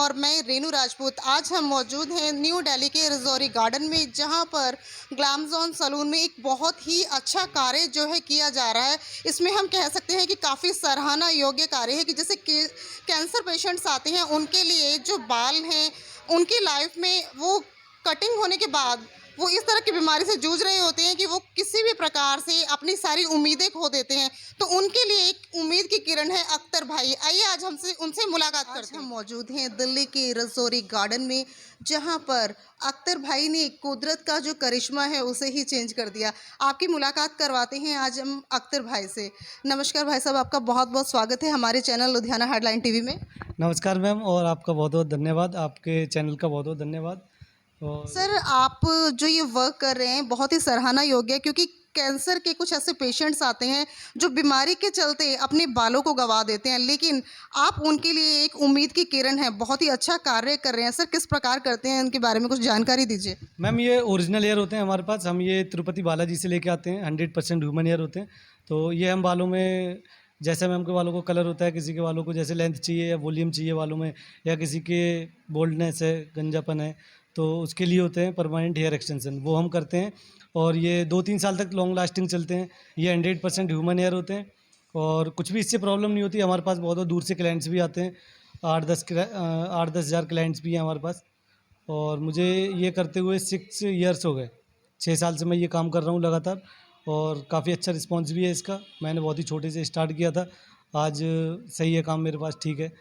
और मैं रेनू राजपूत। आज हम मौजूद हैं न्यू दिल्ली के रजौरी गार्डन में, जहां पर ग्लैम जोन सैलून में एक बहुत ही अच्छा कार्य जो है किया जा रहा है। इसमें हम कह सकते हैं कि काफ़ी सराहना योग्य कार्य है कि जैसे कैंसर पेशेंट्स आते हैं, उनके लिए जो बाल हैं उनकी लाइफ में वो कटिंग होने के बाद वो इस तरह की बीमारी से जूझ रहे होते हैं कि वो किसी भी प्रकार से अपनी सारी उम्मीदें खो देते हैं। तो उनके लिए एक उम्मीद की किरण है अख्तर भाई। आइए आज हमसे उनसे मुलाकात करते हैं। हम मौजूद हैं दिल्ली के रजौरी गार्डन में, जहां पर अख्तर भाई ने कुदरत का जो करिश्मा है उसे ही चेंज कर दिया। आपकी मुलाकात करवाते हैं आज हम अख्तर भाई से। नमस्कार भाई साहब, आपका बहुत बहुत स्वागत है हमारे चैनल लुधियाना हेडलाइन टीवी में। नमस्कार मैम, और आपका बहुत बहुत धन्यवाद। आपके चैनल का बहुत बहुत धन्यवाद। और सर, आप जो ये वर्क कर रहे हैं बहुत ही सराहना योग्य है, क्योंकि कैंसर के कुछ ऐसे पेशेंट्स आते हैं जो बीमारी के चलते अपने बालों को गंवा देते हैं, लेकिन आप उनके लिए एक उम्मीद की किरण है। बहुत ही अच्छा कार्य कर रहे हैं। सर, किस प्रकार करते हैं, इनके बारे में कुछ जानकारी दीजिए। मैम, ये ओरिजिनल हेयर होते हैं हमारे पास। हम ये तिरुपति बालाजी से लेके आते हैं। 100% ह्यूमन हेयर होते हैं। तो ये हम बालों में, जैसे मैम के बालों को कलर होता है, किसी के बालों को जैसे लेंथ चाहिए या वॉल्यूम चाहिए बालों में, या किसी के बोल्डनेस है, गंजापन है, तो उसके लिए होते हैं परमानेंट हेयर एक्सटेंशन, वो हम करते हैं। और ये 2-3 साल तक लॉन्ग लास्टिंग चलते हैं। ये 100% ह्यूमन हेयर होते हैं और कुछ भी इससे प्रॉब्लम नहीं होती। हमारे पास बहुत दूर से क्लाइंट्स भी आते हैं। 8-10 हज़ार क्लाइंट्स भी हैं हमारे पास। और मुझे ये करते हुए 6 ईयर्स हो गए। 6 साल से मैं ये काम कर रहा हूँ लगातार, और काफ़ी अच्छा रिस्पॉन्स भी है इसका। मैंने बहुत ही छोटे से स्टार्ट किया था। आज सही है काम मेरे पास, ठीक है।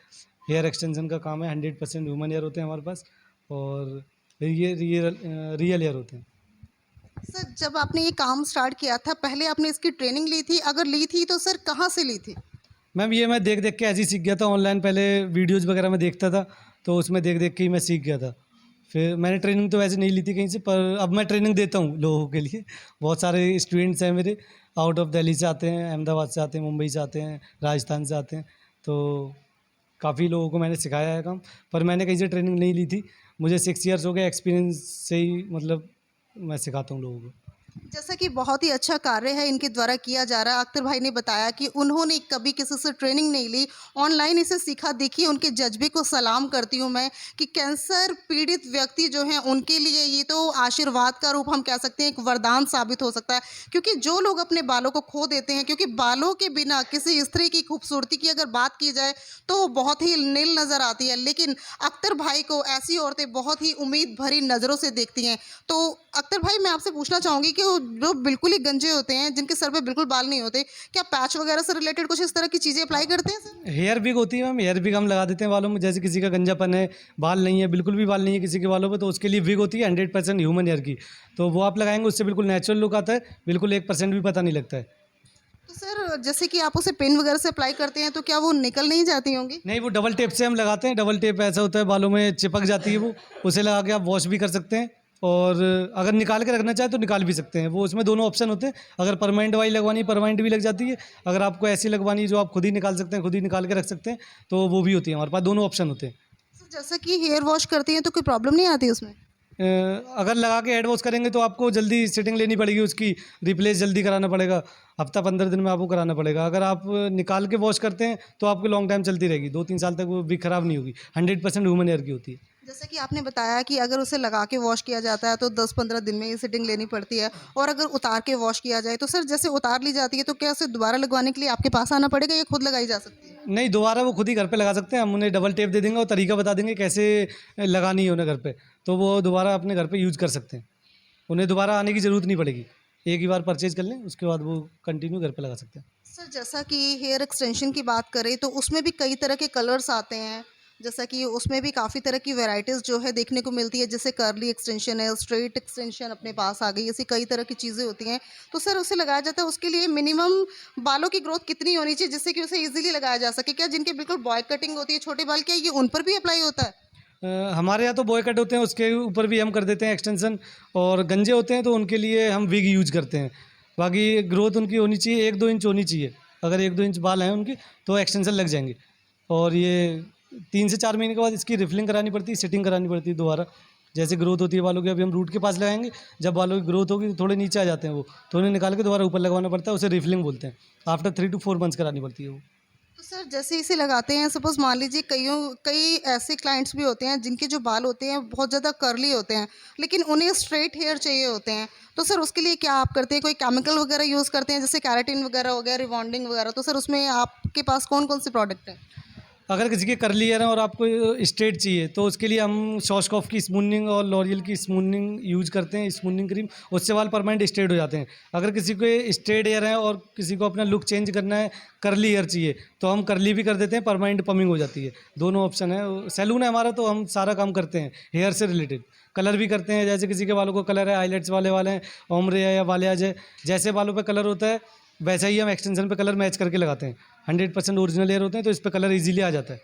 हेयर एक्सटेंशन का काम है। 100% ह्यूमन हेयर होते हैं हमारे पास, और ये रियल हेयर होते हैं। सर, जब आपने ये काम स्टार्ट किया था, पहले आपने इसकी ट्रेनिंग ली थी? अगर ली थी तो सर कहाँ से ली थी? मैम, ये मैं देख देख के ऐसे ही सीख गया था। ऑनलाइन पहले वीडियोज़ वगैरह में देखता था, तो उसमें देख देख के ही मैं सीख गया था। फिर मैंने ट्रेनिंग तो वैसे नहीं ली थी कहीं से, पर अब मैं ट्रेनिंग देता हूँ लोगों के लिए। बहुत सारे स्टूडेंट्स हैं मेरे, आउट ऑफ दिल्ली से आते हैं, अहमदाबाद से आते हैं, मुंबई से आते हैं, राजस्थान से आते हैं। तो काफ़ी लोगों को मैंने सिखाया है काम, पर मैंने कहीं से ट्रेनिंग नहीं ली थी। मुझे 6 ईयर्स हो गए एक्सपीरियंस से ही, मतलब मैं सिखाता हूँ लोगों को। जैसा कि बहुत ही अच्छा कार्य है इनके द्वारा किया जा रहा है। अख्तर भाई ने बताया कि उन्होंने कभी किसी से ट्रेनिंग नहीं ली, ऑनलाइन इसे सीखा। देखिए, उनके जज्बे को सलाम करती हूँ मैं कि कैंसर पीड़ित व्यक्ति जो हैं उनके लिए ये तो आशीर्वाद का रूप हम कह सकते हैं, एक वरदान साबित हो सकता है। क्योंकि जो लोग अपने बालों को खो देते हैं, क्योंकि बालों के बिना किसी स्त्री की खूबसूरती की अगर बात की जाए तो वो बहुत ही नील नज़र आती है, लेकिन अख्तर भाई को ऐसी औरतें बहुत ही उम्मीद भरी नज़रों से देखती हैं। तो अख्तर भाई, मैं आपसे पूछना चाहूँगी कि वो जो बिल्कुल ही गंजे होते हैं, जिनके सर पे बिल्कुल बाल नहीं होते, क्या पैच वगैरह से रिलेटेड कुछ इस तरह की चीज़ें अप्लाई करते हैं सर? हेयर विग होती है मैम, हेयर विग हम लगा देते हैं बालों में। जैसे किसी का गंजापन है, बाल नहीं है, बिल्कुल भी बाल नहीं है किसी के बालों पे, तो उसके लिए विग होती है 100% ह्यूमन हेयर की। तो वो आप लगाएंगे, उससे बिल्कुल नेचुरल लुक आता है, बिल्कुल 1% भी पता नहीं लगता है। तो सर, जैसे कि आप उसे पेन वगैरह से अप्लाई करते हैं, तो क्या वो निकल नहीं जाती होंगी? नहीं, वो डबल टेप से हम लगाते हैं। डबल टेप ऐसा होता है, बालों में चिपक जाती है वो, उसे लगा के आप वॉश भी कर सकते हैं, और अगर निकाल के रखना चाहे तो निकाल भी सकते हैं। वो उसमें दोनों ऑप्शन होते हैं। अगर परमानेंट वाली लगवानी है, परमानेंट भी लग जाती है। अगर आपको ऐसी लगवानी है जो आप खुद ही निकाल सकते हैं, खुद ही निकाल के रख सकते हैं, तो वो भी होती है। हमारे पास दोनों ऑप्शन होते हैं। सर, जैसा कि हेयर वॉश करते हैं तो कोई प्रॉब्लम नहीं आती उसमें? अगर लगा के हेड वॉश करेंगे तो आपको जल्दी सिटिंग लेनी पड़ेगी, उसकी रिप्लेस जल्दी कराना पड़ेगा। हफ्ता 15 दिन में आपको कराना पड़ेगा। अगर आप निकाल के वॉश करते हैं तो आपको लॉन्ग टाइम चलती रहेगी, 2-3 साल तक वो भी ख़राब नहीं होगी। 100% ह्यूमन हेयर की होती है। जैसे कि आपने बताया कि अगर उसे लगा के वॉश किया जाता है तो 10-15 दिन में ही सिटिंग लेनी पड़ती है, और अगर उतार के वॉश किया जाए तो सर, जैसे उतार ली जाती है तो क्या उसे दोबारा लगवाने के लिए आपके पास आना पड़ेगा या खुद लगाई जा सकती है? नहीं, दोबारा वो खुद ही घर पे लगा सकते हैं। हम उन्हें डबल टेप दे देंगे और तरीका बता देंगे कैसे लगानी है उन्हें घर पे, तो वो दोबारा अपने घर पे यूज़ कर सकते हैं। उन्हें दोबारा आने की ज़रूरत नहीं पड़ेगी। एक ही बार परचेज़ कर लें, उसके बाद वो कंटिन्यू घर पे लगा सकते हैं। सर, जैसा कि हेयर एक्सटेंशन की बात करें तो उसमें भी कई तरह के कलर्स आते हैं। जैसा कि उसमें भी काफ़ी तरह की वैराइटीज़ जो है देखने को मिलती है, जैसे कर्ली एक्सटेंशन है, स्ट्रेट एक्सटेंशन अपने पास आ गई, ऐसी कई तरह की चीज़ें होती हैं। तो सर, उसे लगाया जाता है, उसके लिए मिनिमम बालों की ग्रोथ कितनी होनी चाहिए जिससे कि उसे ईजिली लगाया जा सके? क्या जिनके बिल्कुल बॉय कटिंग होती है, छोटे बाल, क्या ये उन पर भी अप्लाई होता है? हमारे यहाँ तो बॉय कट होते हैं, उसके ऊपर भी हम कर देते हैं एक्सटेंशन। और गंजे होते हैं तो उनके लिए हम विग यूज करते हैं। बाकी ग्रोथ उनकी होनी चाहिए, 1-2 इंच होनी चाहिए। अगर 1-2 इंच बाल हैं उनके तो एक्सटेंशन लग जाएंगे। और ये 3 से 4 महीने के बाद इसकी रिफिलिंग करानी पड़ती है, सेटिंग करानी पड़ती है दोबारा। जैसे ग्रोथ होती है बालों की, अभी हम रूट के पास लगाएंगे, जब बालों की ग्रोथ होगी तो थोड़े नीचे आ जाते हैं वो, तो उन्हें निकाल के दोबारा ऊपर लगवाना पड़ता है, उसे रिफिलिंग बोलते हैं। आफ्टर 3 to 4 मंथ्स करानी पड़ती है वो। तो सर जैसे इसे लगाते हैं, सपोज़ मान लीजिए कई ऐसे क्लाइंट्स भी होते हैं जिनके जो बाल होते हैं बहुत ज़्यादा कर्ली होते हैं, लेकिन उन्हें स्ट्रेट हेयर चाहिए होते हैं। तो सर उसके लिए क्या आप करते हैं? कोई केमिकल वगैरह यूज़ करते हैं, जैसे केराटिन वगैरह हो गया, रिबॉन्डिंग वगैरह? तो सर उसमें आपके पास कौन-कौन से प्रोडक्ट हैं? अगर किसी के कर्ली हेयर है और आपको स्ट्रेट चाहिए तो उसके लिए हम शॉशकॉफ की स्मूथनिंग और लॉरियल की स्मूथनिंग यूज़ करते हैं, स्मूथनिंग क्रीम। उससे बाल परमानेंट स्ट्रेट हो जाते हैं। अगर किसी को स्ट्रेट हेयर है और किसी को अपना लुक चेंज करना है, कर्ली हेयर चाहिए, तो हम कर्ली भी कर देते हैं, परमानेंट पमिंग हो जाती है। दोनों ऑप्शन है। सैलून है हमारा, तो हम सारा काम करते हैं हेयर से रिलेटेड। कलर भी करते हैं, जैसे किसी के बालों को कलर है, हाइलाइट्स वाले हैं, ओम्ब्रे है या बालियाज है, जैसे बालों पे कलर होता है वैसा ही हम एक्सटेंशन पे कलर मैच करके लगाते हैं। 100% ओरिजिनल हेयर होते हैं, तो इस पे कलर ईज़िली आ जाता है।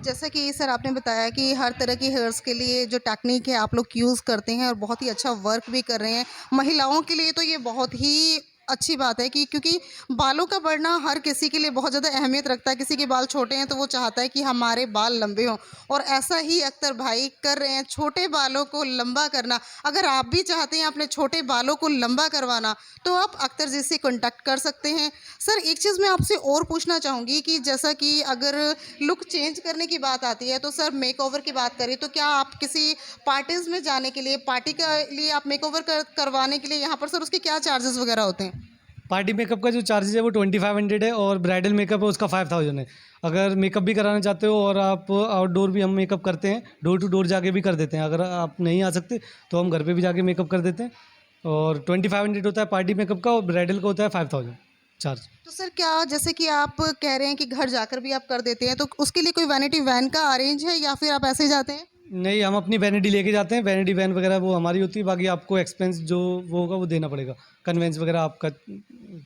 जैसा कि सर आपने बताया कि हर तरह की हेयर्स के लिए जो टेक्निक है आप लोग यूज़ करते हैं और बहुत ही अच्छा वर्क भी कर रहे हैं। महिलाओं के लिए तो ये बहुत ही अच्छी बात है कि क्योंकि बालों का बढ़ना हर किसी के लिए बहुत ज़्यादा अहमियत रखता है। किसी के बाल छोटे हैं तो वो चाहता है कि हमारे बाल लंबे हों, और ऐसा ही अख्तर भाई कर रहे हैं, छोटे बालों को लंबा करना। अगर आप भी चाहते हैं अपने छोटे बालों को लंबा करवाना, तो आप अख्तर जी से कॉन्टैक्ट कर सकते हैं। सर एक चीज़ मैं आपसे और पूछना चाहूँगी कि जैसा कि अगर लुक चेंज करने की बात आती है, तो सर मेकओवर की बात करें तो क्या आप किसी पार्टीज़ में जाने के लिए, पार्टी के लिए आप मेकओवर करवाने के लिए यहाँ पर सर उसके क्या चार्जेस वगैरह होते हैं? पार्टी मेकअप का जो चार्जेस है वो 2500 है और ब्राइडल मेकअप है उसका 5000 है। अगर मेकअप भी कराना चाहते हो और आप आउटडोर भी हम मेकअप करते हैं, डोर टू डोर जाके भी कर देते हैं। अगर आप नहीं आ सकते तो हम घर पे भी जाके मेकअप कर देते हैं। और 2500 होता है पार्टी मेकअप का और ब्राइडल का होता है 5000 चार्ज। तो सर क्या जैसे कि आप कह रहे हैं कि घर जाकर भी आप कर देते हैं, तो उसके लिए कोई वैनिटी वैन का अरेंज है या फिर आप ऐसे ही जाते हैं? नहीं, हम अपनी वैनिटी लेके जाते हैं। वैनिटी वैन वगैरह वो हमारी होती है, बाकी आपको एक्सपेंस जो वो होगा वो देना पड़ेगा। कन्वेंस वगैरह आपका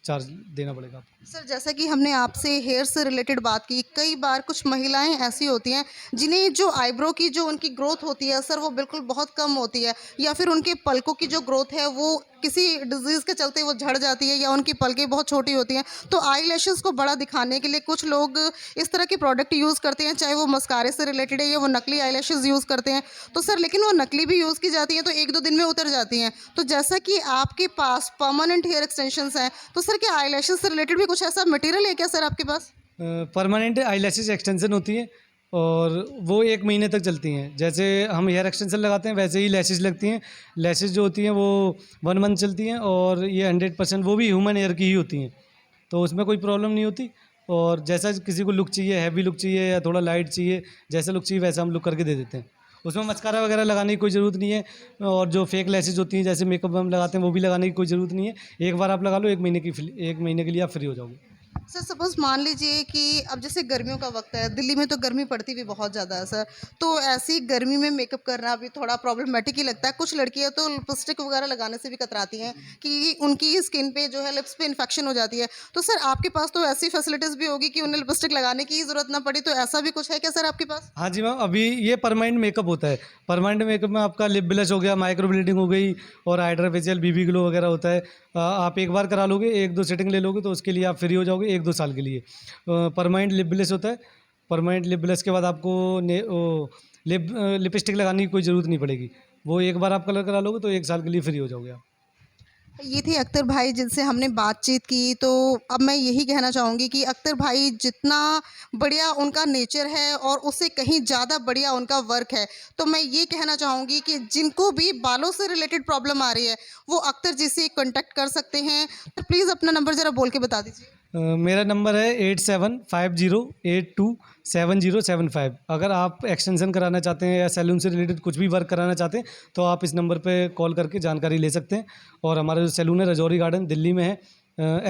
चार्ज देना पड़ेगा आपको। सर जैसा कि हमने आपसे हेयर से रिलेटेड बात की, कई बार कुछ महिलाएं ऐसी होती हैं जिन्हें जो आईब्रो की जो उनकी ग्रोथ होती है सर वो बिल्कुल बहुत कम होती है, या फिर उनके पलकों की जो ग्रोथ है वो किसी डिजीज़ के चलते वो झड़ जाती है, या उनकी पलकें बहुत छोटी होती हैं। तो आई लैशेज़ को बड़ा दिखाने के लिए कुछ लोग इस तरह के प्रोडक्ट यूज़ करते हैं, चाहे वो मस्कारे से रिलेटेड है या वो नकली आई लैशेज़ यूज़ करते हैं। तो सर लेकिन वो नकली भी यूज़ की जाती हैं तो 1-2 दिन में उतर जाती हैं। तो जैसा कि आपके पास परमानेंट हेयर एक्सटेंशंस हैं, तो सर क्या आईलैशेज़ से रिलेटेड भी कुछ ऐसा मटेरियल है क्या सर आपके पास? परमानेंट आईलैशेस एक्सटेंशन होती है और वो 1 महीने तक चलती हैं। जैसे हम हेयर एक्सटेंशन लगाते हैं वैसे ही लैशेस लगती हैं। लैशेस जो होती हैं वो 1 मंथ चलती हैं और ये 100% वो भी ह्यूमन हेयर की ही होती हैं, तो उसमें कोई प्रॉब्लम नहीं होती। और जैसा किसी को लुक चाहिए, हैवी लुक चाहिए या थोड़ा लाइट चाहिए, जैसा लुक चाहिए वैसा हम लुक करके दे देते हैं। उसमें मस्कारा वगैरह लगाने की कोई ज़रूरत नहीं है। और जो फेक लैशेस होती हैं जैसे मेकअप में हम लगाते हैं वो भी लगाने की कोई ज़रूरत नहीं है। एक बार आप लगा लो, 1 महीने के लिए आप फ्री हो जाओगे। सर सपोज़ मान लीजिए कि अब जैसे गर्मियों का वक्त है, दिल्ली में तो गर्मी पड़ती भी बहुत ज़्यादा है सर, तो ऐसी गर्मी में मेकअप करना भी थोड़ा प्रॉब्लमेटिक ही लगता है। कुछ लड़कियां तो लिपस्टिक वगैरह लगाने से भी कतराती हैं कि उनकी स्किन पे जो है लिप्स पे इन्फेक्शन हो जाती है। तो सर आपके पास तो ऐसी फैसिलिटीज़ भी होगी कि उन्हें लिपस्टिक लगाने की ही ज़रूरत ना पड़ी, तो ऐसा भी कुछ है क्या सर आपके पास? हाँ जी मैम, अभी ये परमानेंट मेकअप होता है। परमानेंट मेकअप में आपका लिप ब्लश हो गया, माइक्रो ब्लीडिंग हो गई और हाइड्रा फेशियल, बीबी ग्लो वगैरह होता है। आप एक बार करा लोगे, 1-2 सेटिंग ले लोगे तो उसके लिए आप फ्री हो जाओगे 1-2 साल के लिए। परमानेंट लिप ब्लश होता है। परमानेंट लिप ब्लश के बाद आपको लिपस्टिक लगाने की कोई ज़रूरत नहीं पड़ेगी। वो एक बार आप कलर करा लोगे तो 1 साल के लिए फ्री हो जाओगे आप। ये थे अख्तर भाई जिनसे हमने बातचीत की। तो अब मैं यही कहना चाहूँगी कि अख्तर भाई जितना बढ़िया उनका नेचर है और उससे कहीं ज़्यादा बढ़िया उनका वर्क है। तो मैं ये कहना चाहूँगी कि जिनको भी बालों से रिलेटेड प्रॉब्लम आ रही है वो अख्तर जी से कॉन्टैक्ट कर सकते हैं। तो प्लीज़ अपना नंबर ज़रा बोल के बता दीजिए। मेरा नंबर है 8750827075। अगर आप एक्सटेंशन कराना चाहते हैं या सैलून से रिलेटेड कुछ भी वर्क कराना चाहते हैं तो आप इस नंबर पे कॉल करके जानकारी ले सकते हैं। और हमारा जो सैलून है रजौरी गार्डन दिल्ली में है,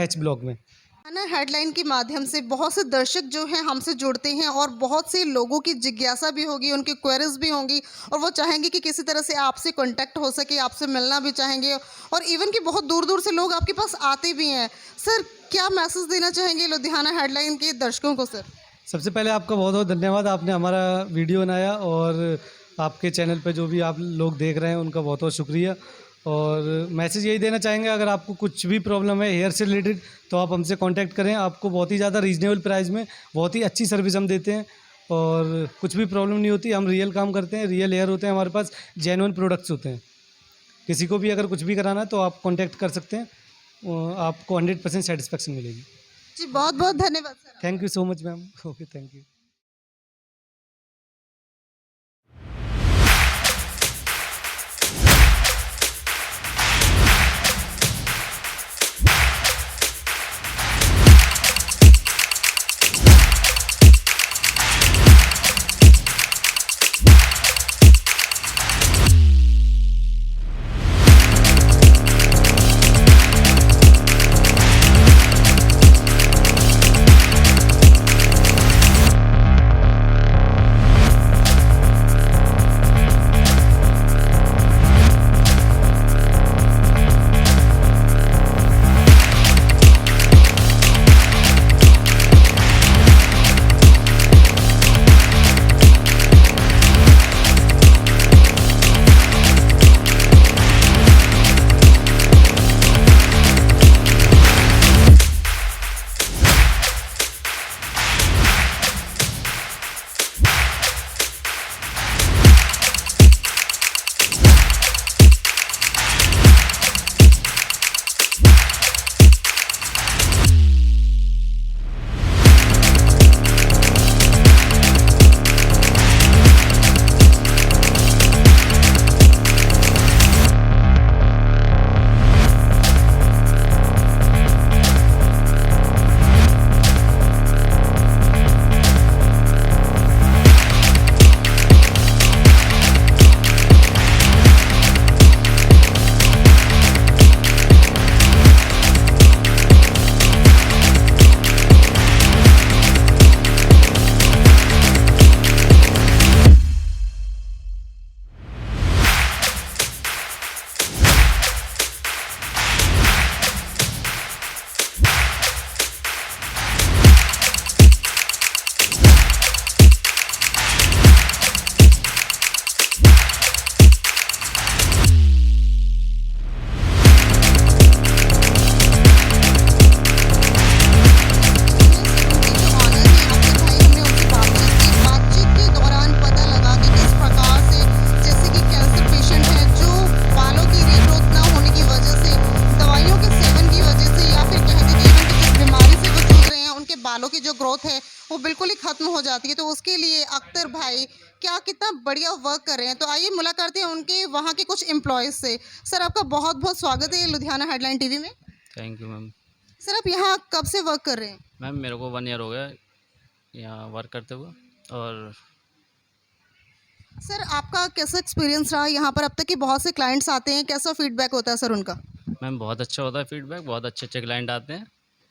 एच ब्लॉक में। है ना, हेडलाइन के माध्यम से बहुत से दर्शक जो हैं हमसे जुड़ते हैं और बहुत से लोगों की जिज्ञासा भी होगी, उनकी क्वेरीज भी होंगी और वो चाहेंगे कि किसी तरह से आपसे कांटेक्ट हो सके, आपसे मिलना भी चाहेंगे, और इवन कि बहुत दूर दूर से लोग आपके पास आते भी हैं। सर क्या मैसेज देना चाहेंगे लुधियाना हेडलाइन के दर्शकों को सर? सबसे पहले आपका बहुत बहुत धन्यवाद, आपने हमारा वीडियो बनाया और आपके चैनल पे जो भी आप लोग देख रहे हैं उनका बहुत बहुत शुक्रिया। और मैसेज यही देना चाहेंगे, अगर आपको कुछ भी प्रॉब्लम है हेयर से रिलेटेड तो आप हमसे कांटेक्ट करें। आपको बहुत ही ज़्यादा रीजनेबल प्राइस में बहुत ही अच्छी सर्विस हम देते हैं और कुछ भी प्रॉब्लम नहीं होती। हम रियल काम करते हैं, रियल हेयर होते हैं हमारे पास, जेन्युइन प्रोडक्ट्स होते हैं। किसी को भी अगर कुछ भी कराना है तो आप कॉन्टैक्ट कर सकते हैं, आपको 100% सेटिस्फेक्शन मिलेगी। जी बहुत बहुत धन्यवाद sir. Thank you so much ma'am. Okay, thank you. बातचीत के दौरान पता लगा कि किस प्रकार से जैसे कि कैंसर पेशेंट हैं जो बालों की रीग्रोथ ना होने की वजह से दवाइयों के सेवन की वजह से या फिर कह दीजिए कि जिस बीमारी से वो जूझ रहे हैं उनके बालों की जो ग्रोथ है वो बिल्कुल ही खत्म हो जाती है। तो उसके लिए अख्तर भाई क्या कितना बढ़िया वर्क कर रहे हैं। तो आइए मुलाकात करते हैं उनके वहाँ के कुछ एम्प्लॉयज़ से। सर आपका बहुत बहुत स्वागत है लुधियाना हेडलाइन टीवी में। Thank you ma'am. सर आप यहाँ कब से वर्क कर रहे हैं? मैम मेरे को 1 ईयर हो गया यहाँ वर्क करते हुए। और सर आपका कैसा एक्सपीरियंस रहा यहाँ पर? अब तक कि बहुत से क्लाइंट्स आते हैं, कैसा फीडबैक होता है सर उनका? मैम बहुत अच्छा होता है फीडबैक, बहुत अच्छे अच्छे क्लाइंट आते हैं।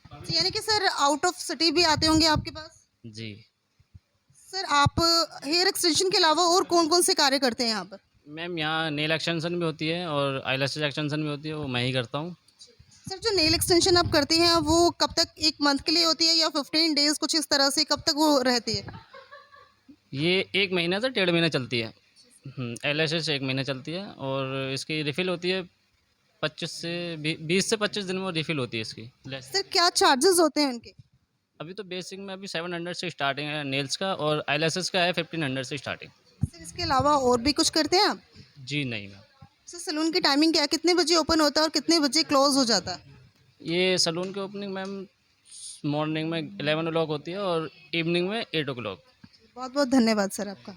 तो यानी कि सर आउट ऑफ सिटी भी आते होंगे आपके पास? जी सर आप हेयर एक्सटेंशन के अलावा और कौन कौन से कार्य करते हैं यहाँ पर? मैम, यहाँ नेल एक्सटेंशन भी होती है और आईलैशेज एक्सटेंशन भी होती है, वो मैं ही करता हूँ। सर जो नेल एक्सटेंशन आप करते हैं वो कब तक, एक मंथ के लिए होती है या 15 डेज कुछ इस तरह से, कब तक वो रहती है? ये 1 महीने से 1.5 महीने चलती है। आईलैशेज 1 महीने चलती है और इसकी रिफ़िल होती है 20 से 25 दिन में रिफ़िल होती है इसकी। सर क्या चार्जेस होते हैं उनके? अभी तो बेसिक में अभी 700 से स्टार्टिंग है नेल्स का, और आईलैशेज का है 1500 से स्टार्टिंग। सर इसके अलावा और भी कुछ करते हैं आप? जी नहीं मैम। सर सैलून की टाइमिंग क्या है? कितने बजे ओपन होता है और कितने बजे क्लोज हो जाता है? ये सैलून की ओपनिंग मैम मॉर्निंग में 11 ओ क्लॉक होती है और इवनिंग में 8 ओ क्लॉक। बहुत बहुत धन्यवाद सर आपका।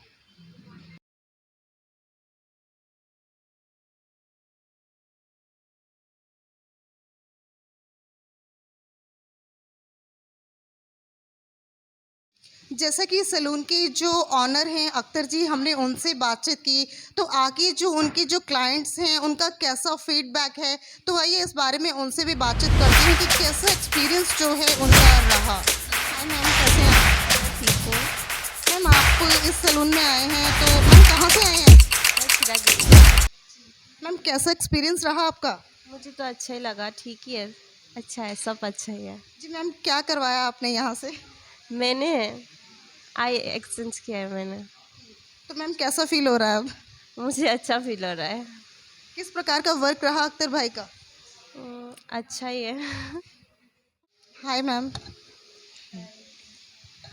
जैसा कि सैलून के जो ऑनर हैं अख्तर जी, हमने उनसे बातचीत की, तो आगे जो उनके जो क्लाइंट्स हैं उनका कैसा फीडबैक है, तो आइए इस बारे में उनसे भी बातचीत करते हैं कि कैसा एक्सपीरियंस जो है उनका रहा। हाय मैम, कैसे हैं आप? ठीक हो? मैम आप इस सैलून में आए हैं, तो मैम कहाँ से आए हैं? मैं चिराग। मैम कैसा एक्सपीरियंस रहा आपका? मुझे तो अच्छा ही लगा, ठीक ही है, अच्छा है, सब अच्छा ही है। जी मैम क्या करवाया आपने यहाँ से? मैंने आई एक्सचेंज किया है मैंने। तो मैम कैसा फील हो रहा है अब? मुझे अच्छा फील हो रहा है। किस प्रकार का वर्क रहा अख्तर भाई का? अच्छा ही है। Hi ma'am.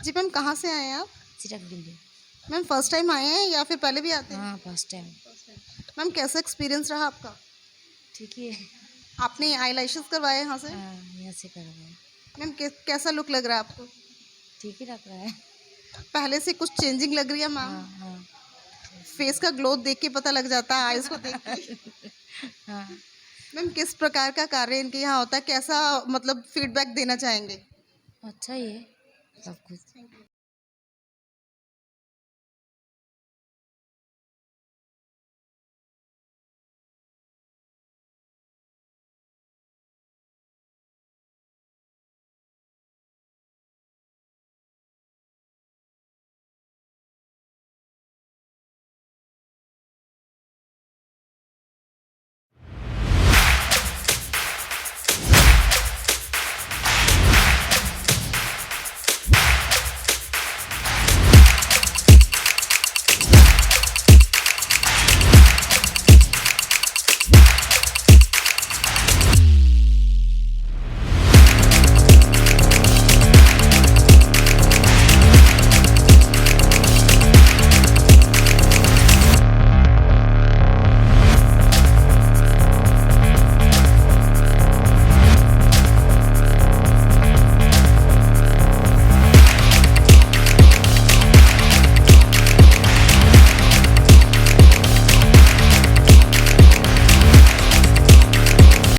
जी मैम कहाँ से आए हैं आप? चिराग दिल्ली। मैम फर्स्ट टाइम आए हैं या फिर पहले भी आते हैं? हाँ, फर्स्ट टाइम। मैम कैसा एक्सपीरियंस रहा आपका? ठीक ही है। आपने आई लैशेस करवाए यहाँ से? हाँ, यहाँ से करवाए। मैम कैसा लुक लग रहा है आपको? ठीक ही लग रहा है। पहले से कुछ चेंजिंग लग रही है मैम? हाँ हाँ फेस का ग्लो देख के पता लग जाता है, आईज को देख के। हाँ। मैम किस प्रकार का कार्य इनके यहाँ होता है, कैसा मतलब फीडबैक देना चाहेंगे? अच्छा ही है सब कुछ।